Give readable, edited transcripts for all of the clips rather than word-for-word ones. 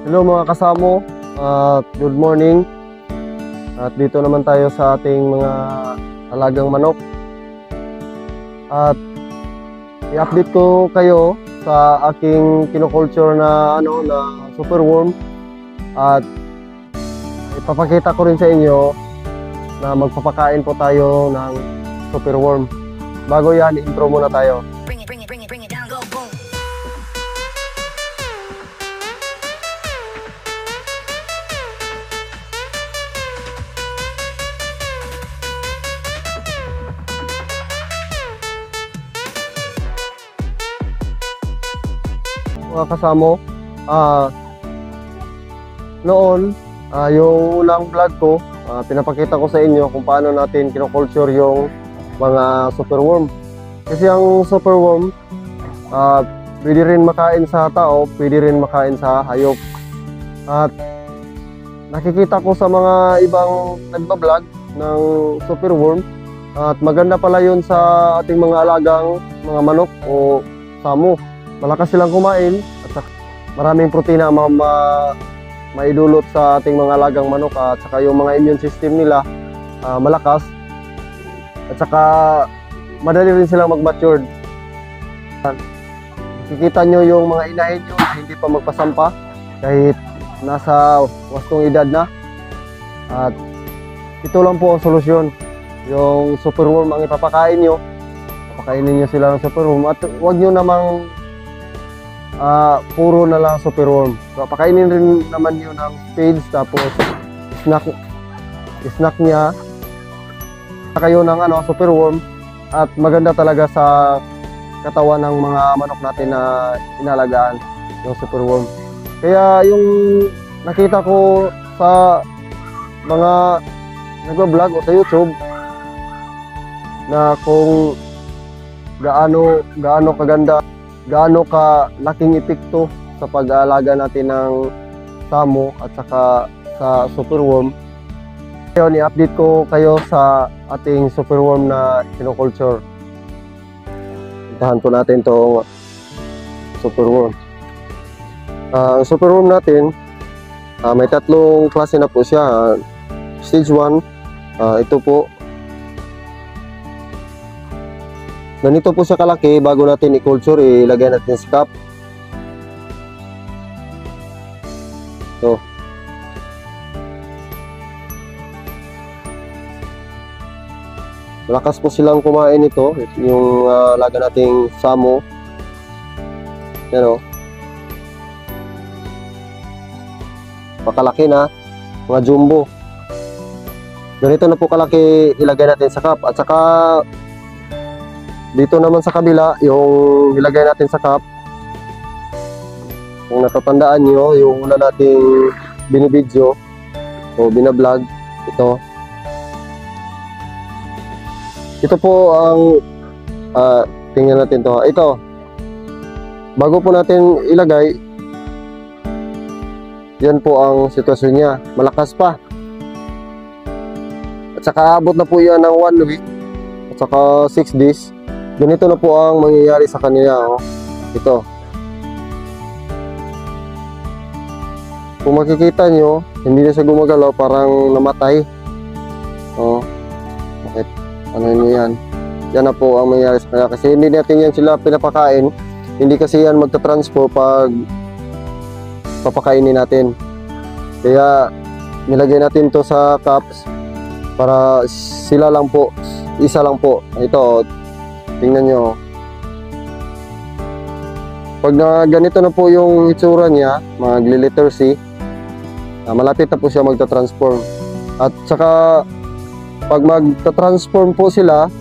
Hello mga kasamo, good morning. At dito naman tayo sa ating mga alagang manok. At i-update ko kayo sa aking kinoculture na superworm. At ipapakita ko rin sa inyo na magpapakain po tayo ng superworm. Bago yan, intro muna tayo. Bring it down, go boom. Mga kasamo, noon, yung unang vlog ko, pinapakita ko sa inyo kung paano natin kinoculture yung mga superworm. Kasi ang superworm, pwede rin makain sa tao, pwede rin makain sa hayop. At nakikita ko sa mga ibang nagbablog ng superworm, at maganda pala yun sa ating mga alagang mga manok o samo. Malakas silang kumain at maraming protina ang maidulot sa ating mga alagang manok, at saka yung mga immune system nila malakas, at saka madali rin silang mag-matured. Kikita nyo yung mga inahin nyo na hindi pa magpasampa kahit nasa wastong edad na, at ito lang po ang solusyon. Yung superworm ang ipapakain nyo, papakainin nyo sila ng superworm, at huwag nyo namang puro na lang superworm. Pakainin rin naman yun ng spades, tapos snack niya kayo ng superworm, at maganda talaga sa katawan ng mga manok natin na inalagaan yung superworm. Kaya yung nakita ko sa mga nagbablog o sa YouTube na kung gaano kaganda, gaano ka laking epekto sa pag-aalaga natin ng samo at saka sa superworm. Ngayon, i-update ko kayo sa ating superworm na kinoculture. Itahan po natin itong superworm. Ang superworm natin, may tatlong klase na po siya. Stage 1, ito po. Ganito po siya kalaki. Bago natin i-culture, ilagay natin sa cup. So, malakas po silang kumain ito. Yung alaga nating samo. Yan o. Pakalaki na. Mga jumbo. Ganito na po kalaki, ilagay natin sa cup. At saka dito naman sa kabila, yung ilagay natin sa cup, kung natatandaan nyo, yung una nating binibidyo o binablog, ito po ang tingnan natin to. Ito, bago po natin ilagay, yan po ang sitwasyon niya. Malakas pa. At saka abot na po yan ng 1 week at saka 6 days. Ganito na po ang mangyayari sa kanila. Ito. Kung makikita nyo, hindi na siya gumagalaw, parang namatay. Bakit? Ano nyo yan? Yan na po ang mangyayari sa kanila. Kasi hindi natin yan sila pinapakain. Hindi kasi yan magta-transfer pag papakainin natin. Kaya nilagay natin to sa cups para sila lang po, isa lang po. Ito, tingnan nyo. Pag na ganito na po yung itsura niya, magli-letter C, malapit na po siya magta-transform. At saka pag magta-transform po sila,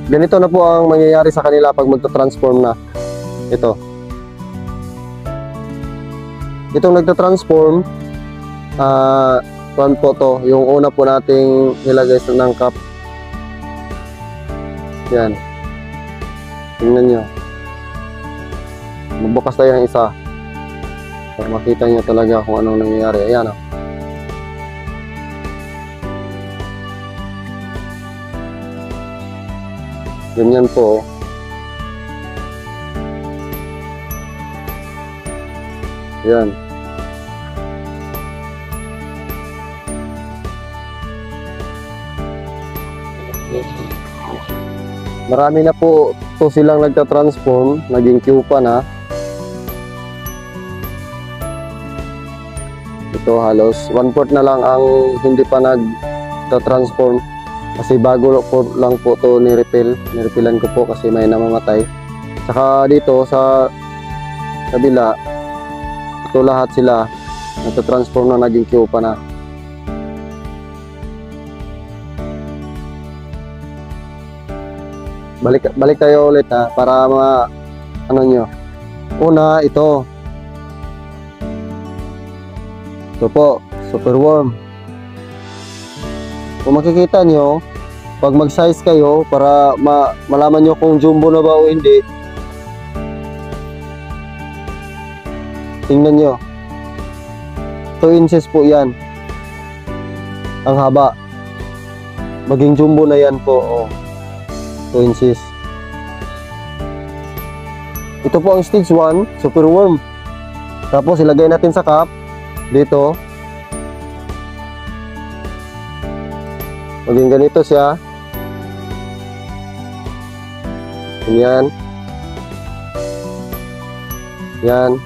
ganito na po ang mangyayari sa kanila pag magta-transform na. Itong nagta-transform, kuwan po to, yung una po nating nilagay sa ng cup. Yan. Tingnan nyo. Magbukas tayo ng isa para makita nyo talaga kung anong nangyayari. Ayan o. Ganyan po. Yan. Marami na po to silang nagta-transform, naging Cupa na. Ito halos 1/4 na lang ang hindi pa nagta-transform kasi bago lang po to ni-refilan ko po kasi may namamatay. Saka dito sa kabila, ito lahat sila nagta-transform na, naging Cupa na. Balik tayo ulit ha, para ano nyo. Una, ito po, superworm. Kung makikita nyo, pag mag-size kayo para malaman nyo kung jumbo na ba o hindi, tingnan nyo, 2 inches po yan ang haba. Maging jumbo na yan po, oh. 2 inches. Ito po ang stage 1, superworm. Tapos ilagay natin sa cup dito. Maging ganito siya. Yan. Yan.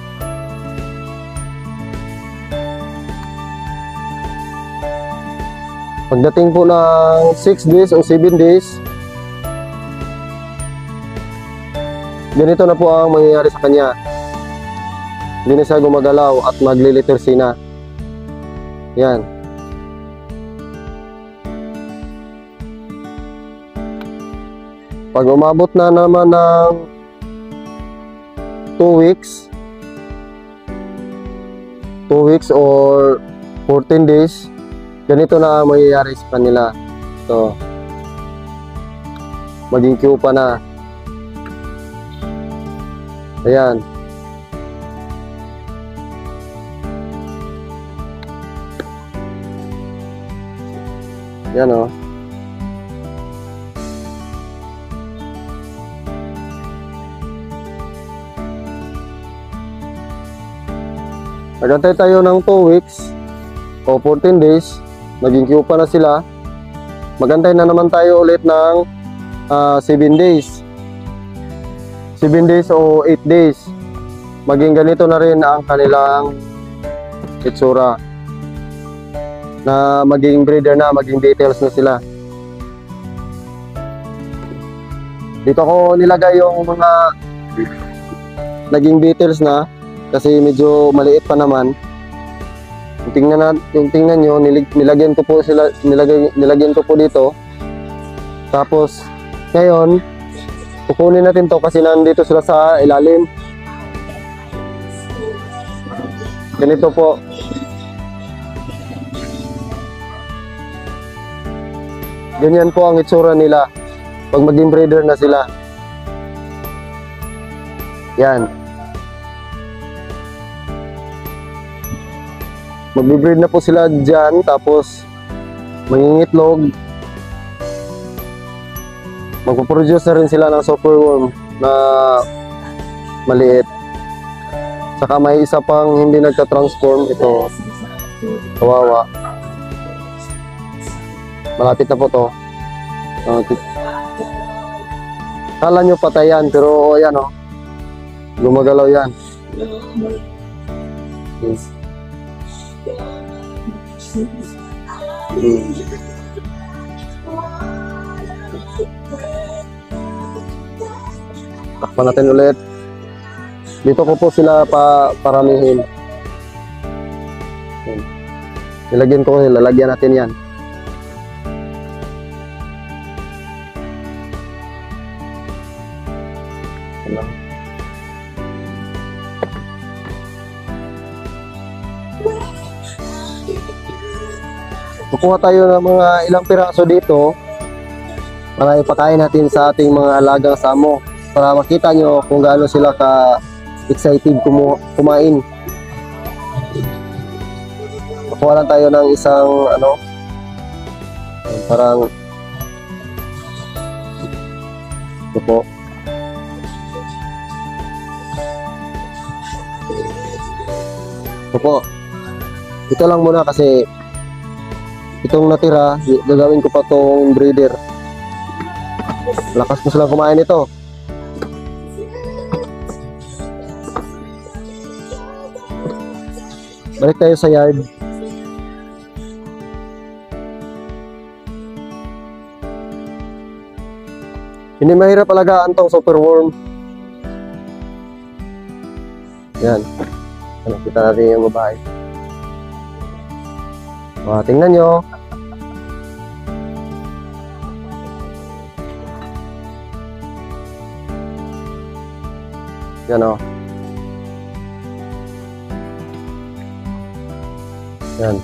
Pagdating po ng 6 days o 7 days, ganito na po ang mangyayari sa kanya. Hindi na siya gumagalaw at maglilitersi na. Yan. Pag umabot na naman ng 2 weeks or 14 days, ganito na ang mangyayari sa kanila. So, maging Cupa na. Ayan. Yan o. Nagantay tayo ng 2 weeks o 14 days. Naging Cupa na sila. Magantay na naman tayo ulit ng 7 days. 7 days o 8 days, maging ganito na rin ang kanilang itsura, na maging breeder na, maging details na sila. Dito ko nilagay yung mga naging details na kasi medyo maliit pa naman. Yung tingnan nyo, nilagyan ko po sila, nilagyan ko po dito. Tapos ngayon kukunin natin to kasi nandito sila sa ilalim. Ganito po. Ganyan po ang itsura nila pag maging breeder na sila. Yan. Magbe-breed na po sila dyan, tapos mangingitlog. Magpo-produce na rin sila ng superworm na maliit. Saka may isa pang hindi nagka-transform. Ito, kawawa. Malapit na po to. Kala nyo patay yan, pero yan o. Gumagalaw yan. Takpan natin ulit. Dito ko po sila paramihin. Nilagyan ko, lalagyan natin yan. Kukuha tayo ng mga ilang piraso dito para ipakain natin sa ating mga alagang samo, para makita nyo kung gaano sila ka-excited kumain. Kukuha lang tayo ng isang parang ito po. Opo. Ito lang muna kasi itong natira, gagawin ko pa tong breeder. Lakas ko silang kumain ito. Balik tayo sa yard. Hindi mahirap alagaan tong superworm. Yan. Ano, kita natin yung babae. Tingnan nyo. Yan o. Yan.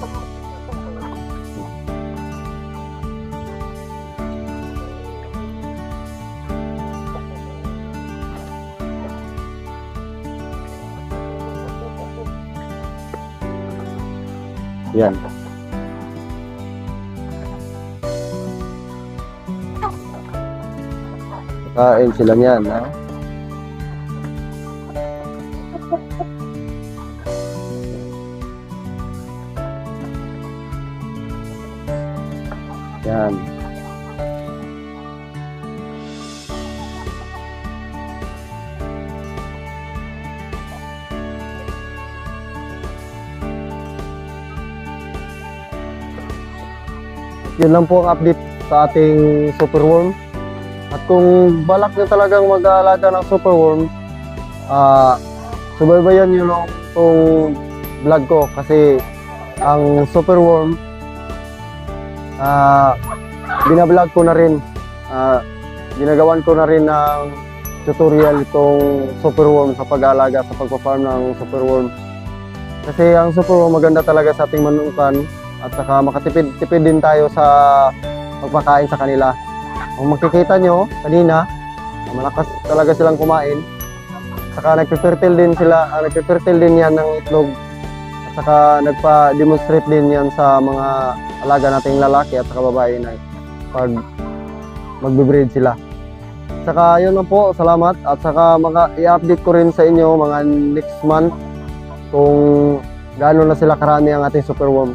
Yan. Kain sila niyan, ha? Yan. Yun lang po ang update sa ating superworm. At kung balak nyo talagang mag-aalaga ng superworm, subaybayan nyo lang itong vlog ko kasi ang superworm binablog ko na rin, ginagawan ko na rin ng tutorial itong superworm sa pag-aalaga, sa pagpa-farm ng superworm. Kasi ang superworm maganda talaga sa ating manukan at saka makatipid din tayo sa pagpakain sa kanila. Kung makikita nyo kanina, malakas talaga silang kumain. Saka nagpe-fertile din sila, nagpe-fertile din yan ng itlog. At saka nagpa-demonstrate din yan sa mga alaga nating lalaki at saka babae na pag magbe-breed sila. Saka yun lang po, salamat. At saka i-update ko rin sa inyo mga next month kung gaano na sila karami ang ating superworm.